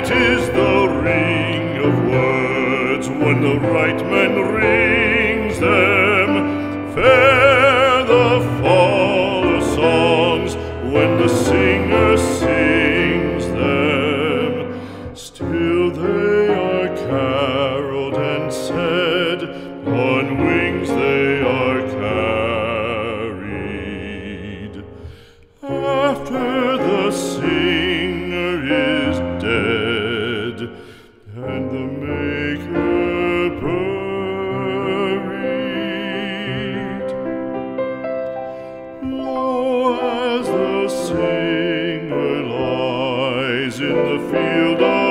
Sweet is the ring of words when the right man rings them. Fair the fall of songs when the singer sings them. Still they are caroled and said, on wings they are carried. After the singer is dead and the maker buried, lo, as the singer lies in the field of